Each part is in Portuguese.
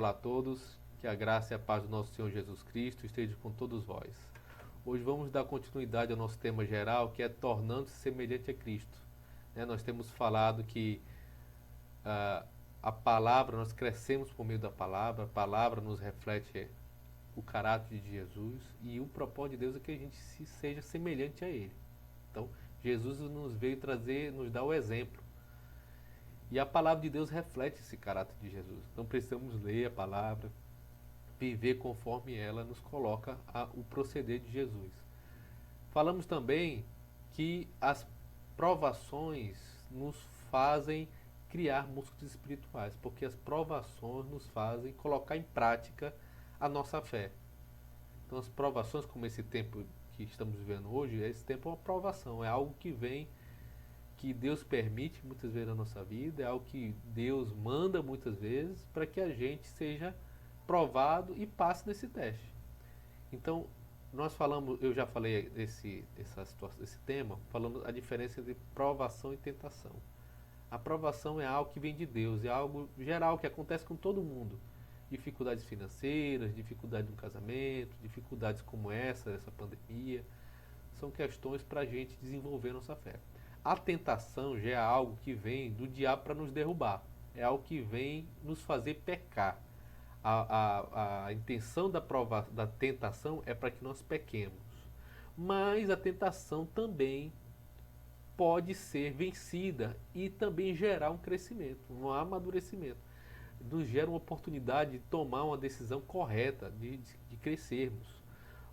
Olá a todos, que a graça e a paz do nosso Senhor Jesus Cristo esteja com todos vós. Hoje vamos dar continuidade ao nosso tema geral, que é tornando-se semelhante a Cristo. Nós temos falado que ah, a palavra, nós crescemos por meio da palavra, a palavra nos reflete o caráter de Jesus e o propósito de Deus é que a gente seja semelhante a Ele. Então, Jesus nos veio trazer, nos dar o exemplo. E a palavra de Deus reflete esse caráter de Jesus. Então precisamos ler a palavra, viver conforme ela nos coloca o proceder de Jesus. Falamos também que as provações nos fazem criar músculos espirituais, porque as provações nos fazem colocar em prática a nossa fé. Então as provações, como esse tempo que estamos vivendo hoje, esse tempo é uma provação, é algo que vem, que Deus permite muitas vezes na nossa vida, é algo que Deus manda muitas vezes para que a gente seja provado e passe nesse teste. Então, nós falamos, eu já falei esse tema, falando a diferença entre provação e tentação. A provação é algo que vem de Deus, é algo geral que acontece com todo mundo. Dificuldades financeiras, dificuldade no casamento, dificuldades como essa pandemia, são questões para a gente desenvolver nossa fé. A tentação já é algo que vem do diabo para nos derrubar. É algo que vem nos fazer pecar. A intenção da tentação é para que nós pequemos. Mas a tentação também pode ser vencida e também gerar um crescimento, um amadurecimento. Nos gera uma oportunidade de tomar uma decisão correta, de crescermos.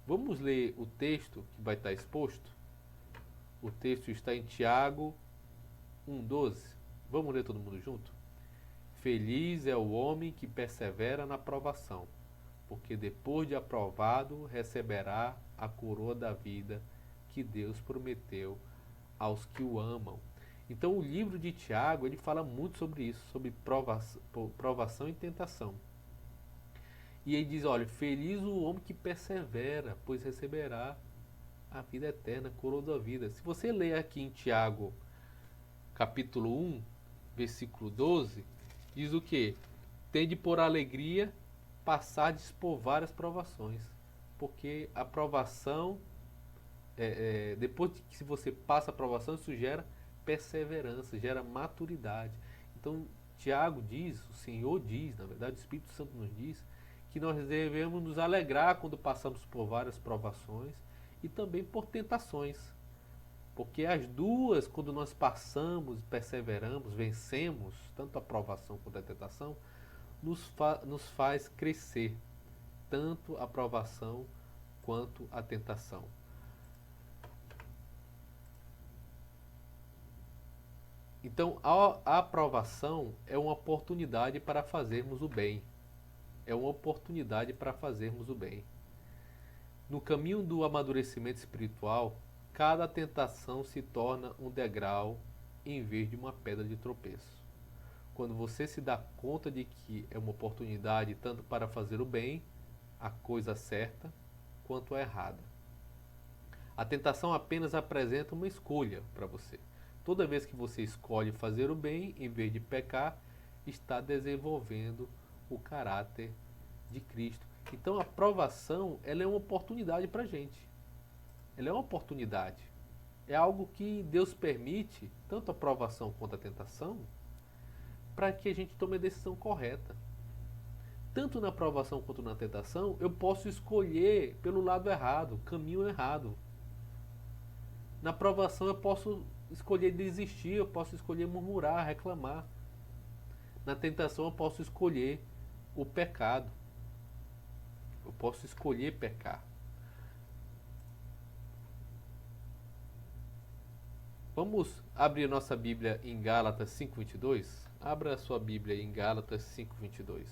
Vamos ler o texto que vai estar exposto? O texto está em Tiago 1,12. Vamos ler todo mundo junto? Feliz é o homem que persevera na provação, porque depois de aprovado receberá a coroa da vida que Deus prometeu aos que o amam. Então o livro de Tiago, ele fala muito sobre isso, sobre provação e tentação. E ele diz, olha, feliz o homem que persevera, pois receberá a vida eterna, a coroa da vida. Se você ler aqui em Tiago, capítulo 1, versículo 12, diz o que? Tende por alegria passardes por várias provações. Porque a provação, depois de que se você passa a provação, isso gera perseverança, gera maturidade. Então, Tiago diz, o Senhor diz, na verdade, o Espírito Santo nos diz, que nós devemos nos alegrar quando passamos por várias provações e também por tentações. Porque as duas, quando nós passamos, perseveramos, vencemos, tanto a provação quanto a tentação, nos faz crescer, tanto a provação quanto a tentação. Então, a aprovação é uma oportunidade para fazermos o bem. É uma oportunidade para fazermos o bem. No caminho do amadurecimento espiritual, cada tentação se torna um degrau em vez de uma pedra de tropeço. Quando você se dá conta de que é uma oportunidade tanto para fazer o bem, a coisa certa, quanto a errada. A tentação apenas apresenta uma escolha para você. Toda vez que você escolhe fazer o bem, em vez de pecar, está desenvolvendo o caráter de Cristo. Então a provação, ela é uma oportunidade para a gente. Ela é uma oportunidade. É algo que Deus permite, tanto a provação quanto a tentação, para que a gente tome a decisão correta. Tanto na provação quanto na tentação, eu posso escolher pelo lado errado, caminho errado. Na provação eu posso escolher desistir, eu posso escolher murmurar, reclamar. Na tentação eu posso escolher o pecado. Eu posso escolher pecar. Vamos abrir nossa Bíblia em Gálatas 5:22? Abra a sua Bíblia em Gálatas 5:22.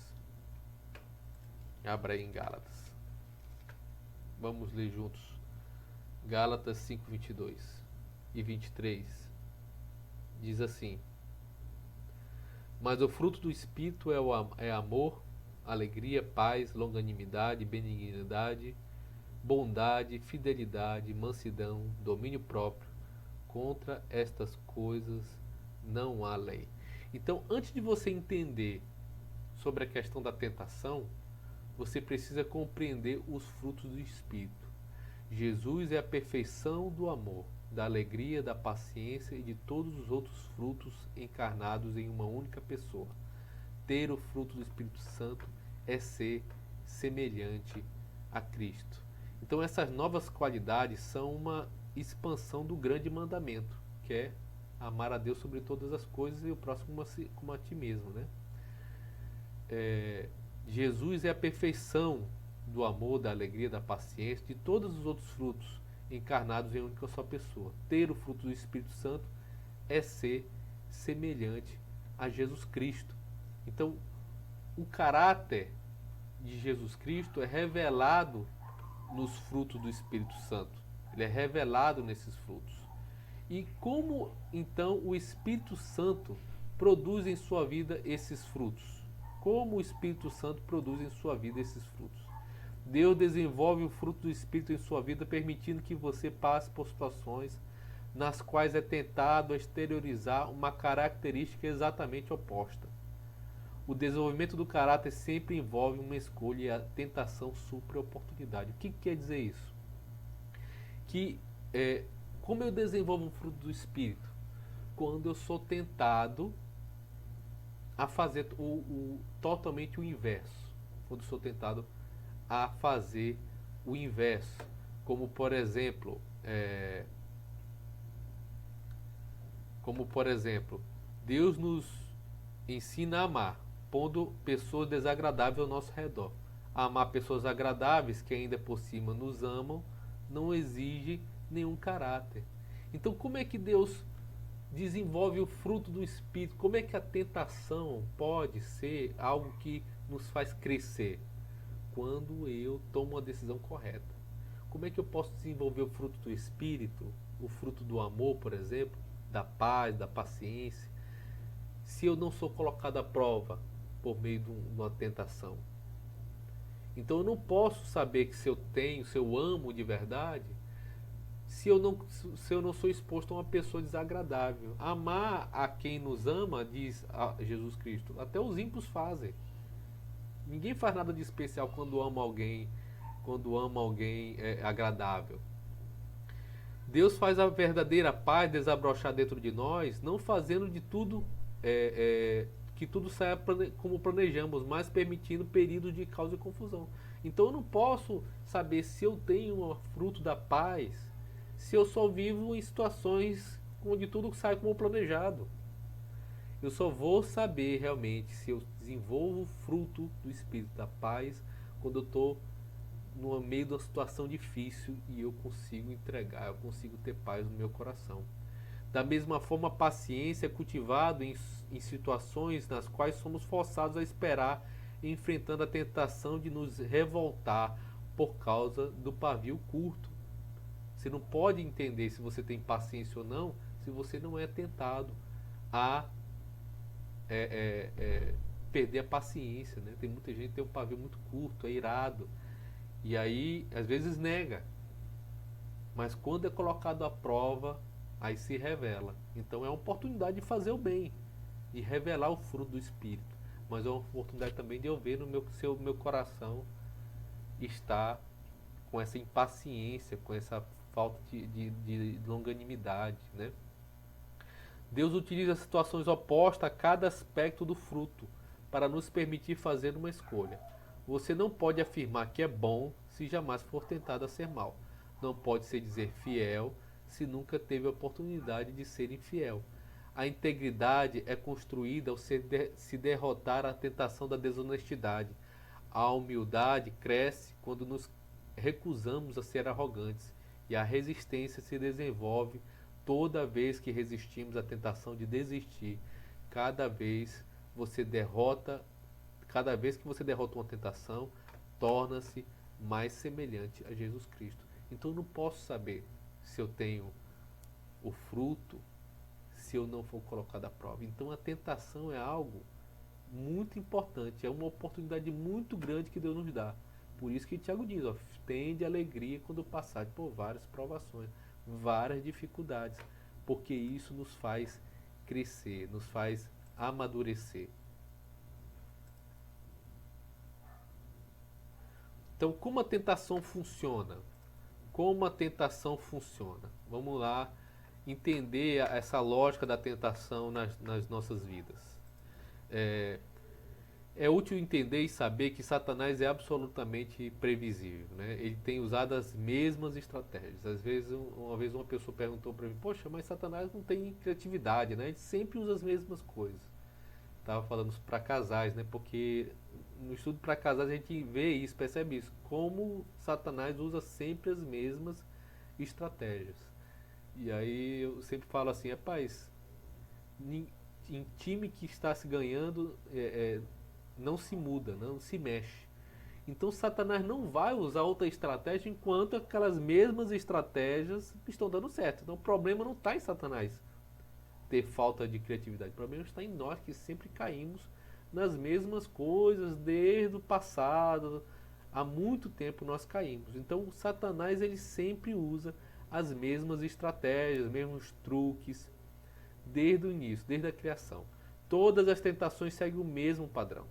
Abra aí em Gálatas. Vamos ler juntos. Gálatas 5:22 e 23. Diz assim: Mas o fruto do Espírito é amor, alegria, paz, longanimidade, benignidade, bondade, fidelidade, mansidão, domínio próprio. Contra estas coisas não há lei. Então, antes de você entender sobre a questão da tentação, você precisa compreender os frutos do Espírito. Jesus é a perfeição do amor, da alegria, da paciência e de todos os outros frutos encarnados em uma única pessoa. Ter o fruto do Espírito Santo é ser semelhante a Cristo. Então essas novas qualidades são uma expansão do grande mandamento, que é amar a Deus sobre todas as coisas e o próximo como a ti mesmo, né? Jesus é a perfeição do amor, da alegria, da paciência, de todos os outros frutos encarnados em uma única só pessoa. Ter o fruto do Espírito Santo é ser semelhante a Jesus Cristo. Então, o caráter de Jesus Cristo é revelado nos frutos do Espírito Santo. Ele é revelado nesses frutos. E como então o Espírito Santo produz em sua vida esses frutos? Como o Espírito Santo produz em sua vida esses frutos? Deus desenvolve o fruto do Espírito em sua vida, permitindo que você passe por situações nas quais é tentado a exteriorizar uma característica exatamente oposta. O desenvolvimento do caráter sempre envolve uma escolha e a tentação supra a oportunidade. O que quer dizer isso? Como eu desenvolvo um fruto do Espírito? Quando eu sou tentado a fazer totalmente o inverso. Quando eu sou tentado a fazer o inverso. Como por exemplo, Deus nos ensina a amar, pondo pessoas desagradáveis ao nosso redor. Amar pessoas agradáveis que ainda por cima nos amam não exige nenhum caráter. Então, como é que Deus desenvolve o fruto do Espírito? Como é que a tentação pode ser algo que nos faz crescer? Quando eu tomo a decisão correta. Como é que eu posso desenvolver o fruto do Espírito, o fruto do amor, por exemplo, da paz, da paciência, se eu não sou colocado à prova por meio de uma tentação? Então eu não posso saber que se eu amo de verdade, se eu não sou exposto a uma pessoa desagradável. Amar a quem nos ama, diz Jesus Cristo, até os ímpios fazem. Ninguém faz nada de especial quando ama alguém agradável. Deus faz a verdadeira paz desabrochar dentro de nós, não fazendo de tudo que tudo saia como planejamos, mas permitindo períodos de caos e confusão. Então eu não posso saber se eu tenho o fruto da paz se eu só vivo em situações onde tudo sai como planejado. Eu só vou saber realmente se eu desenvolvo o fruto do Espírito da paz quando eu estou no meio de uma situação difícil e eu consigo entregar, eu consigo ter paz no meu coração. Da mesma forma, a paciência é cultivada em situações nas quais somos forçados a esperar, enfrentando a tentação de nos revoltar por causa do pavio curto. Você não pode entender se você tem paciência ou não se você não é tentado a perder a paciência, né? Tem muita gente que tem um pavio muito curto, é irado, e aí às vezes nega, mas quando é colocado à prova, aí se revela. Então é uma oportunidade de fazer o bem, de revelar o fruto do Espírito, mas é uma oportunidade também de eu ver se o meu coração está com essa impaciência, com essa falta de longanimidade, né? Deus utiliza situações opostas a cada aspecto do fruto para nos permitir fazer uma escolha. Você não pode afirmar que é bom se jamais for tentado a ser mal. Não pode se dizer fiel se nunca teve a oportunidade de ser infiel. A integridade é construída ao se derrotar a tentação da desonestidade. A humildade cresce quando nos recusamos a ser arrogantes, e a resistência se desenvolve toda vez que resistimos à tentação de desistir. Cada vez que você derrota uma tentação, torna-se mais semelhante a Jesus Cristo. Então eu não posso saber se eu tenho o fruto se eu não for colocado à prova. Então a tentação é algo muito importante, é uma oportunidade muito grande que Deus nos dá. Por isso que Tiago diz, tende alegria quando passar por várias provações, várias dificuldades, porque isso nos faz crescer, nos faz amadurecer. Então, como a tentação funciona? Como a tentação funciona? Vamos lá entender essa lógica da tentação nas nossas vidas. É, É útil entender e saber que Satanás é absolutamente previsível, né? Ele tem usado as mesmas estratégias. Às vezes, uma vez uma pessoa perguntou para mim: poxa, mas Satanás não tem criatividade, né? Ele sempre usa as mesmas coisas. Estava falando para casais, né? Porque no estudo para casais a gente vê isso, percebe isso, como Satanás usa sempre as mesmas estratégias. E aí eu sempre falo assim: rapaz, em time que está se ganhando, não se muda, não se mexe. Então Satanás não vai usar outra estratégia enquanto aquelas mesmas estratégias estão dando certo. Então o problema não está em Satanás ter falta de criatividade. O problema está em nós que sempre caímos nas mesmas coisas desde o passado. Há muito tempo nós caímos. Então o Satanás ele sempre usa as mesmas estratégias, os mesmos truques desde o início, desde a criação. Todas as tentações seguem o mesmo padrão.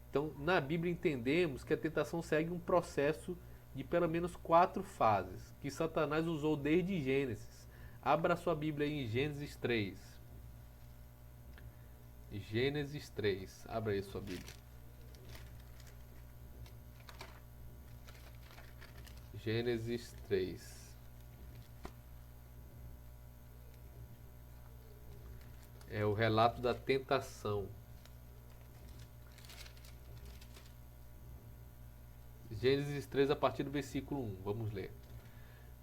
Então, na Bíblia entendemos que a tentação segue um processo de pelo menos 4 fases, que Satanás usou desde Gênesis. Abra sua Bíblia aí em Gênesis 3. Gênesis 3. Abra aí sua Bíblia. Gênesis 3. É o relato da tentação. Gênesis 3, a partir do versículo 1. Vamos ler.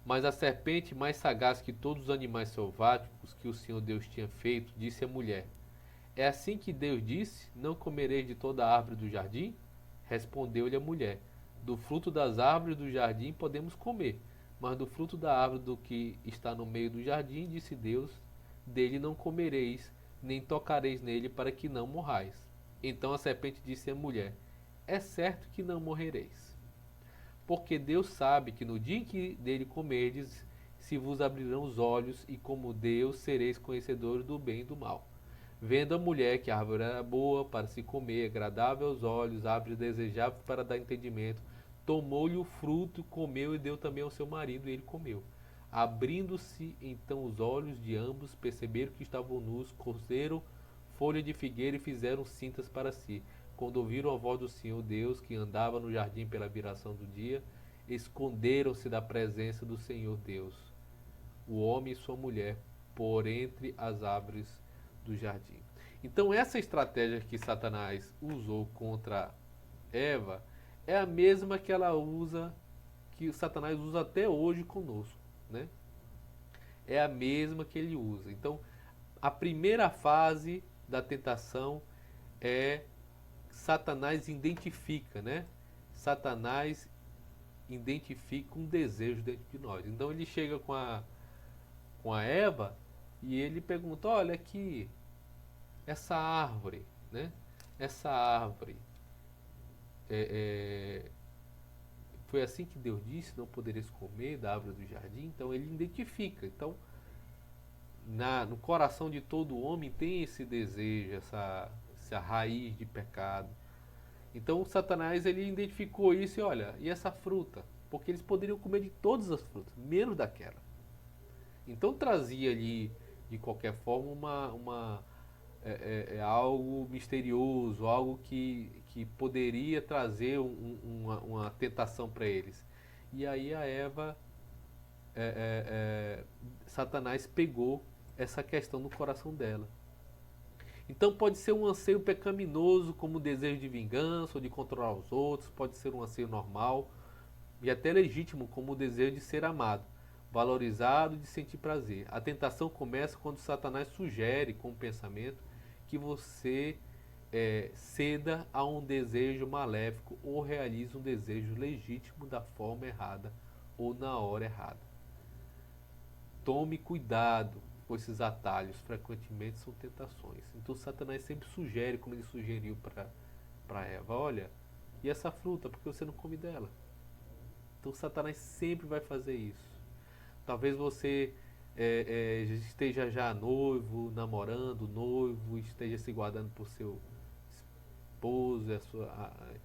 Mas a serpente, mais sagaz que todos os animais selváticos que o Senhor Deus tinha feito, disse à mulher: é assim que Deus disse: não comereis de toda a árvore do jardim? Respondeu-lhe a mulher: do fruto das árvores do jardim podemos comer, mas do fruto da árvore do que está no meio do jardim, disse Deus: dele não comereis, nem tocareis nele, para que não morrais. Então a serpente disse à mulher: é certo que não morrereis. Porque Deus sabe que no dia em que dele comerdes, se vos abrirão os olhos, e como Deus sereis conhecedores do bem e do mal. Vendo a mulher que a árvore era boa para se comer, agradável aos olhos, árvore desejável para dar entendimento, tomou-lhe o fruto, comeu e deu também ao seu marido, e ele comeu. Abrindo-se então os olhos de ambos, perceberam que estavam nus, cozeram folha de figueira e fizeram cintas para si. Quando ouviram a voz do Senhor Deus, que andava no jardim pela viração do dia, esconderam-se da presença do Senhor Deus, o homem e sua mulher, por entre as árvores do jardim. Então essa estratégia que Satanás usou contra Eva é a mesma que ela usa, que o Satanás usa até hoje conosco, né? É a mesma que ele usa. Então, a primeira fase da tentação é Satanás identifica, né? Satanás identifica um desejo dentro de nós. Então ele chega com a Eva e ele pergunta: olha aqui, essa árvore, né? Essa árvore, é, foi assim que Deus disse: não podereis comer da árvore do jardim. Então ele identifica. Então no coração de todo homem tem esse desejo, essa raiz de pecado. Então o Satanás ele identificou isso e olha, e essa fruta? Porque eles poderiam comer de todas as frutas, menos daquela. Então trazia ali, de qualquer forma, algo misterioso, algo que poderia trazer uma tentação para eles. E aí a Eva, Satanás pegou essa questão no coração dela. Então pode ser um anseio pecaminoso, como o desejo de vingança ou de controlar os outros, pode ser um anseio normal e até legítimo, como o desejo de ser amado, valorizado e de sentir prazer. A tentação começa quando Satanás sugere com o pensamento que você ceda a um desejo maléfico ou realize um desejo legítimo da forma errada ou na hora errada. Tome cuidado com esses atalhos, frequentemente são tentações. Então Satanás sempre sugere, como ele sugeriu para Eva: olha, e essa fruta, por que você não come dela? Então Satanás sempre vai fazer isso. Talvez você esteja já noivo, namorando, noivo, esteja se guardando por seu esposo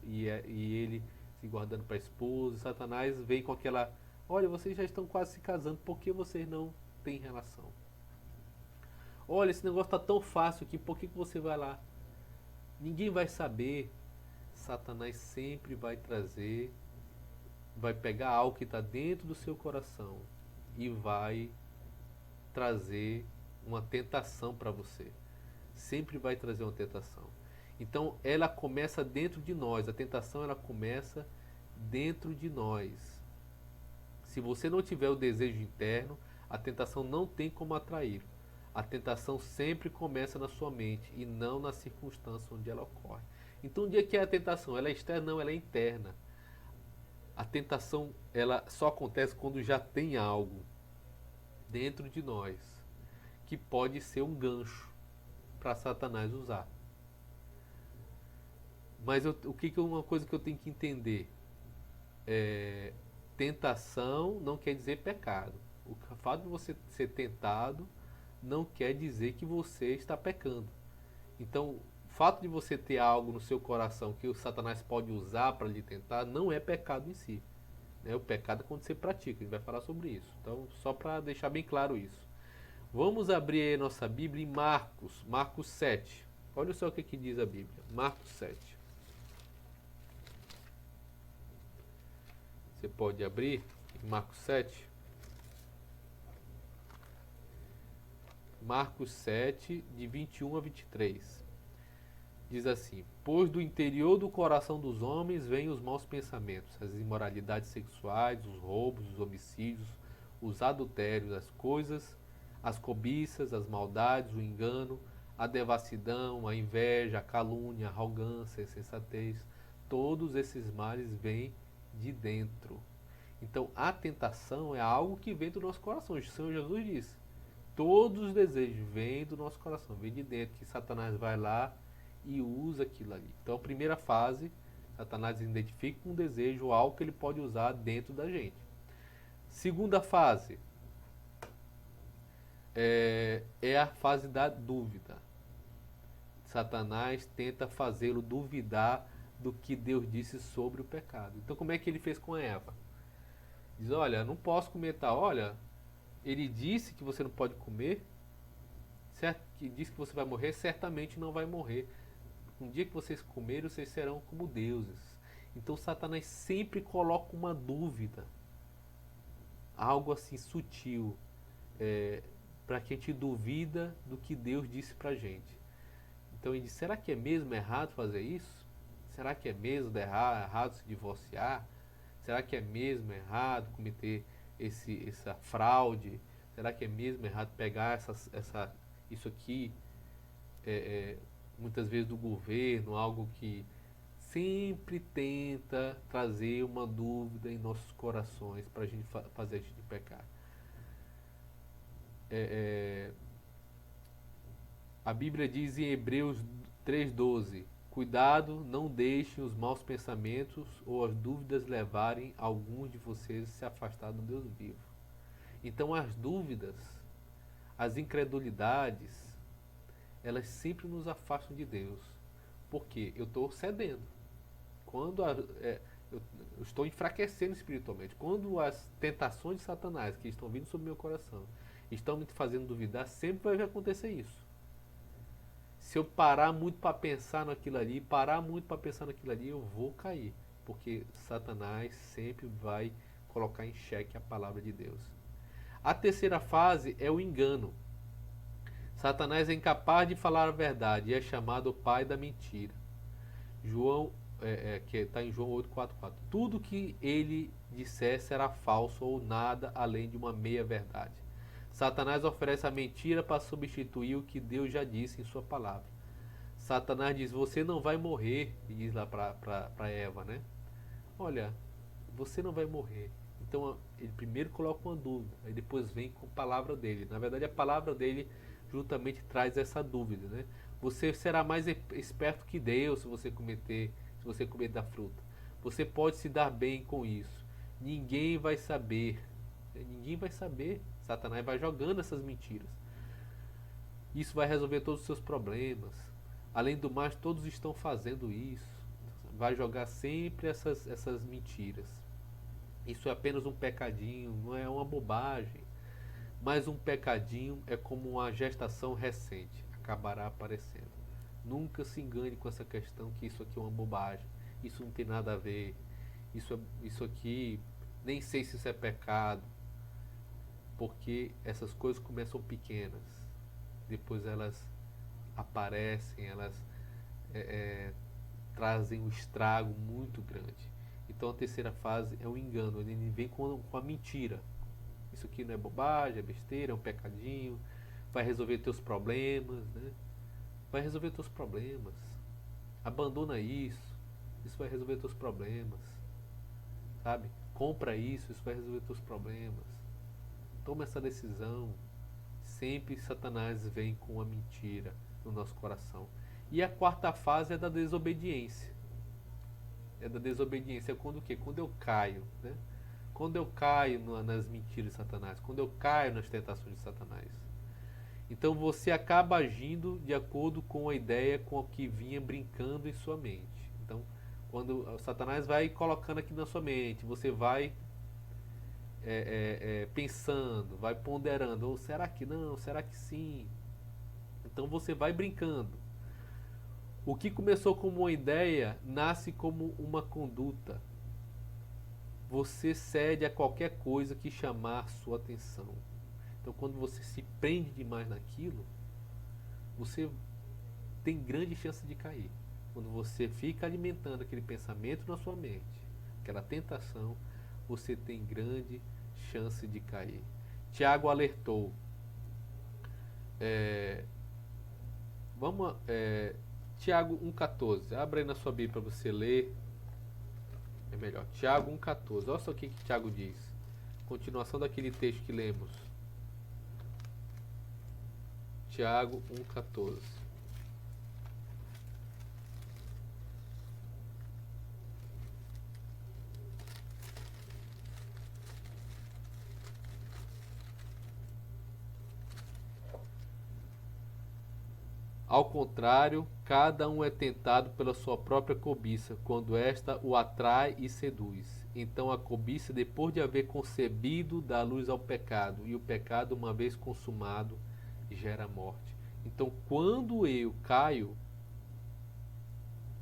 e ele se guardando para a esposa. Satanás vem com aquela: olha, vocês já estão quase se casando, por que vocês não têm relação? Olha, esse negócio está tão fácil aqui, por que você vai lá? Ninguém vai saber. Satanás sempre vai trazer, vai pegar algo que está dentro do seu coração e vai trazer uma tentação para você. Sempre vai trazer uma tentação. Então ela começa dentro de nós. A tentação, ela começa dentro de nós. Se você não tiver o desejo interno, a tentação não tem como atrair. A tentação sempre começa na sua mente e não na circunstância onde ela ocorre. Então, onde é que é a tentação? Ela é externa? Não, ela é interna. A tentação, ela só acontece quando já tem algo dentro de nós que pode ser um gancho para Satanás usar. Mas o que é uma coisa que eu tenho que entender? Tentação não quer dizer pecado. O fato de você ser tentado não quer dizer que você está pecando. Então, o fato de você ter algo no seu coração que o Satanás pode usar para lhe tentar não é pecado em si. O pecado é quando você pratica. A gente vai falar sobre isso. Então, só para deixar bem claro isso. Vamos abrir aí a nossa Bíblia em Marcos 7. Olha só o que diz a Bíblia. Marcos 7. Você pode abrir em Marcos 7. Marcos 7, de 21 a 23. Diz assim: pois do interior do coração dos homens vêm os maus pensamentos, as imoralidades sexuais, os roubos, os homicídios, os adultérios, as cobiças, as maldades, o engano, a devassidão, a inveja, a calúnia, a arrogância, a insensatez. Todos esses males vêm de dentro. Então, a tentação é algo que vem do nosso coração. O Senhor Jesus disse: todos os desejos vêm do nosso coração, vêm de dentro, que Satanás vai lá e usa aquilo ali. Então, a primeira fase, Satanás identifica um desejo, algo que ele pode usar dentro da gente. Segunda fase é a fase da dúvida. Satanás tenta fazê-lo duvidar do que Deus disse sobre o pecado. Então, como é que ele fez com Eva? Diz: olha, não posso comer tal. Olha, ele disse que você não pode comer, certo? Que disse que você vai morrer, certamente não vai morrer. Um dia que vocês comerem, vocês serão como deuses. Então Satanás sempre coloca uma dúvida, algo assim sutil, para que a gente duvida do que Deus disse para a gente. Então ele diz: será que é mesmo errado fazer isso? Será que é mesmo errado se divorciar? Será que é mesmo errado cometer essa fraude? Será que é mesmo errado pegar isso aqui, muitas vezes do governo, algo que sempre tenta trazer uma dúvida em nossos corações para a gente fazer a gente pecar? A Bíblia diz em Hebreus 3,12: cuidado, não deixem os maus pensamentos ou as dúvidas levarem alguns de vocês a se afastar do Deus vivo. Então as dúvidas, as incredulidades, elas sempre nos afastam de Deus. Porque eu estou cedendo. Quando eu estou enfraquecendo espiritualmente. Quando as tentações de Satanás que estão vindo sobre meu coração estão me fazendo duvidar, sempre vai acontecer isso. Se eu parar muito para pensar naquilo ali, eu vou cair. Porque Satanás sempre vai colocar em xeque a palavra de Deus. A terceira fase é o engano. Satanás é incapaz de falar a verdade e é chamado o pai da mentira. Que está em João 8,44. Tudo que ele disser será falso ou nada além de uma meia verdade. Satanás oferece a mentira para substituir o que Deus já disse em sua palavra. Satanás diz: você não vai morrer, e diz lá para Eva, né? Olha, você não vai morrer. Então ele primeiro coloca uma dúvida, aí depois vem com a palavra dele. Na verdade, a palavra dele justamente traz essa dúvida, né? Você será mais esperto que Deus se você comer da fruta. Você pode se dar bem com isso. Ninguém vai saber. Ninguém vai saber. Satanás vai jogando essas mentiras. Isso vai resolver todos os seus problemas. Além do mais, todos estão fazendo isso. vai jogar sempre essas mentiras. Isso é apenas um pecadinho, não é uma bobagem. Mas um pecadinho é como uma gestação recente, acabará aparecendo. Nunca se engane com essa questão que isso aqui é uma bobagem, isso não tem nada a ver, isso aqui, nem sei se isso é pecado, porque essas coisas começam pequenas, depois elas aparecem, elas é, é, trazem um estrago muito grande. Então a terceira fase é o engano, ele vem com a mentira. Isso aqui não é bobagem, é besteira, é um pecadinho, vai resolver teus problemas, né? Vai resolver teus problemas. Abandona isso, isso vai resolver teus problemas, sabe? Compra isso vai resolver teus problemas. Toma essa decisão. Sempre Satanás vem com a mentira no nosso coração. E a quarta fase é da desobediência. É da desobediência. É quando o quê? Quando eu caio, né? Quando eu caio nas mentiras de Satanás, quando eu caio nas tentações de Satanás. Então você acaba agindo de acordo com a ideia com a que vinha brincando em sua mente. Então, quando Satanás vai colocando aqui na sua mente, você vai pensando, vai ponderando, ou será que não, será que sim? Então você vai brincando. O que começou como uma ideia nasce como uma conduta. Você cede a qualquer coisa que chamar sua atenção. Então, quando você se prende demais naquilo, você tem grande chance de cair. Quando você fica alimentando aquele pensamento na sua mente, aquela tentação, você tem grande chance de cair. Tiago alertou. Tiago 1,14. Abra aí na sua Bíblia para você ler. É melhor. Tiago 1,14. Olha só o que Tiago diz. Continuação daquele texto que lemos. Tiago 1,14. Ao contrário, cada um é tentado pela sua própria cobiça, quando esta o atrai e seduz. Então a cobiça, depois de haver concebido, dá luz ao pecado, e o pecado, uma vez consumado, gera morte. Então, quando eu caio,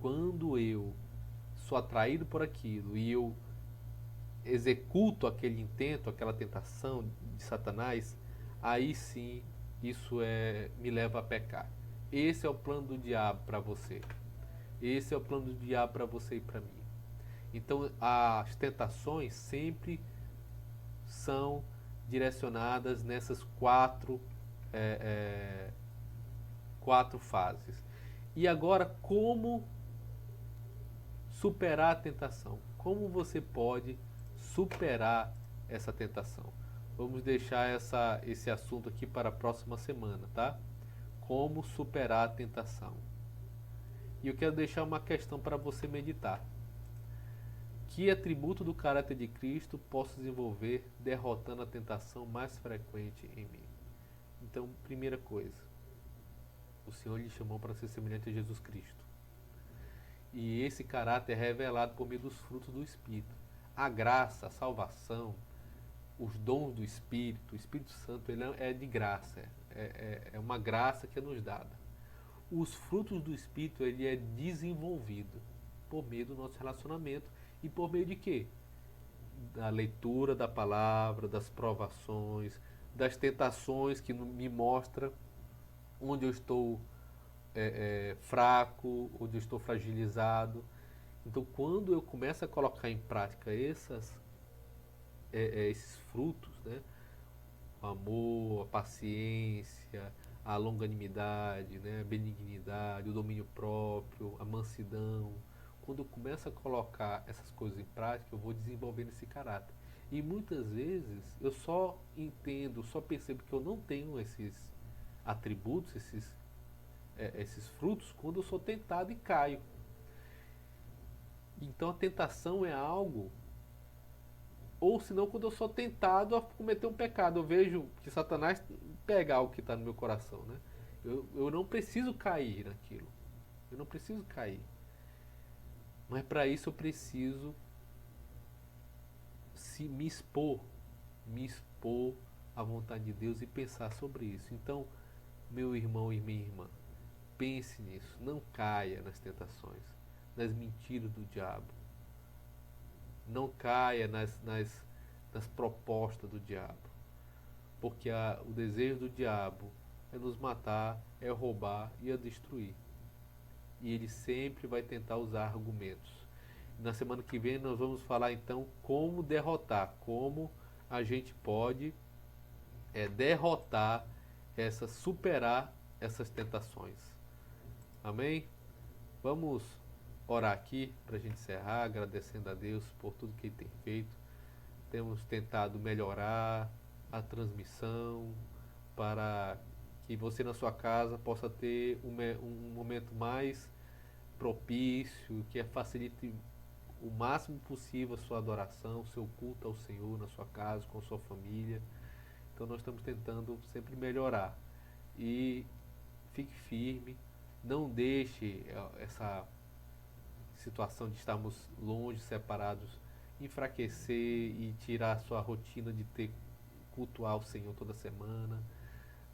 quando eu sou atraído por aquilo e eu executo aquele intento, aquela tentação de Satanás, aí sim isso me leva a pecar. Esse é o plano do diabo para você. Esse é o plano do diabo para você e para mim. Então as tentações sempre são direcionadas nessas quatro fases. E agora, como superar a tentação? Como você pode superar essa tentação? Vamos deixar esse assunto aqui para a próxima semana, tá? Como superar a tentação. E eu quero deixar uma questão para você meditar. Que atributo do caráter de Cristo posso desenvolver derrotando a tentação mais frequente em mim? Então, primeira coisa, o Senhor lhe chamou para ser semelhante a Jesus Cristo. E esse caráter é revelado por meio dos frutos do Espírito. A graça, a salvação, os dons do Espírito, o Espírito Santo, ele é de graça, é uma graça que é nos dada. Os frutos do Espírito, ele é desenvolvido por meio do nosso relacionamento e por meio de quê? Da leitura da palavra, das provações, das tentações que me mostra onde eu estou fraco, onde eu estou fragilizado. Então, quando eu começo a colocar em prática esses frutos, né? O amor, a paciência, a longanimidade, né? A benignidade, o domínio próprio, a mansidão. Quando eu começo a colocar essas coisas em prática, eu vou desenvolvendo esse caráter. E muitas vezes eu só entendo, só percebo que eu não tenho esses atributos, esses frutos, quando eu sou tentado e caio. Então a tentação é algo, ou senão quando eu sou tentado a cometer um pecado, eu vejo que Satanás pega algo que está no meu coração, né? Eu não preciso cair naquilo, eu não preciso cair. Mas para isso eu preciso me expor à vontade de Deus e pensar sobre isso. Então, meu irmão e minha irmã, pense nisso, não caia nas tentações, nas mentiras do diabo, não caia nas propostas do diabo, porque o desejo do diabo é nos matar, é roubar e é destruir. E ele sempre vai tentar usar argumentos. Na semana que vem nós vamos falar então como derrotar, como a gente pode derrotar, superar essas tentações. Amém? Vamos orar aqui para a gente encerrar, agradecendo a Deus por tudo que Ele tem feito. Temos tentado melhorar a transmissão para que você na sua casa possa ter um momento mais propício, que facilite o máximo possível a sua adoração, o seu culto ao Senhor na sua casa, com a sua família. Então nós estamos tentando sempre melhorar. E fique firme, não deixe essa situação de estarmos longe, separados, enfraquecer e tirar a sua rotina de ter cultuar o Senhor toda semana.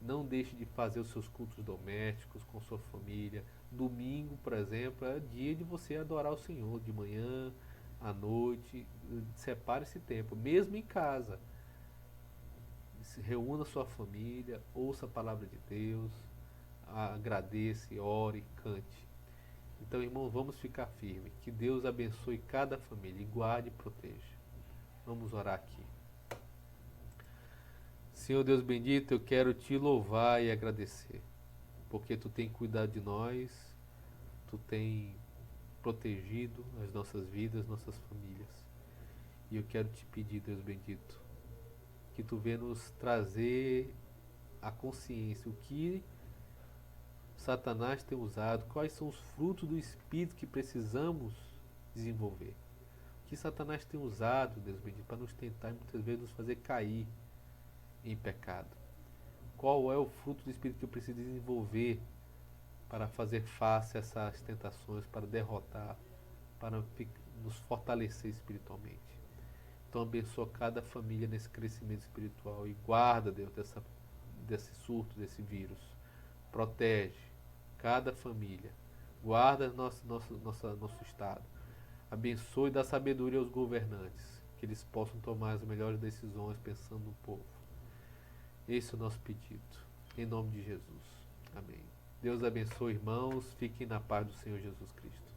Não deixe de fazer os seus cultos domésticos com sua família. Domingo, por exemplo, é dia de você adorar o Senhor, de manhã, à noite. Separe esse tempo, mesmo em casa. Se reúna sua família, ouça a palavra de Deus, agradeça, ore, cante. Então, irmãos, vamos ficar firmes. Que Deus abençoe cada família e guarde e proteja. Vamos orar aqui. Senhor Deus bendito, eu quero te louvar e agradecer, porque tu tem cuidado de nós, tu tem protegido as nossas vidas, nossas famílias. E eu quero te pedir, Deus bendito, que tu venha nos trazer a consciência, o que Satanás tem usado, quais são os frutos do Espírito que precisamos desenvolver. O que Satanás tem usado, Deus bendito, para nos tentar e muitas vezes nos fazer cair em pecado. Qual é o fruto do Espírito que eu preciso desenvolver para fazer face a essas tentações, para derrotar, para nos fortalecer espiritualmente. Então abençoa cada família nesse crescimento espiritual e guarda, Deus, desse surto, desse vírus. Protege cada família. Guarda nosso estado. Abençoe e dá sabedoria aos governantes, que eles possam tomar as melhores decisões pensando no povo. Esse é o nosso pedido. Em nome de Jesus. Amém. Deus abençoe, irmãos. Fiquem na paz do Senhor Jesus Cristo.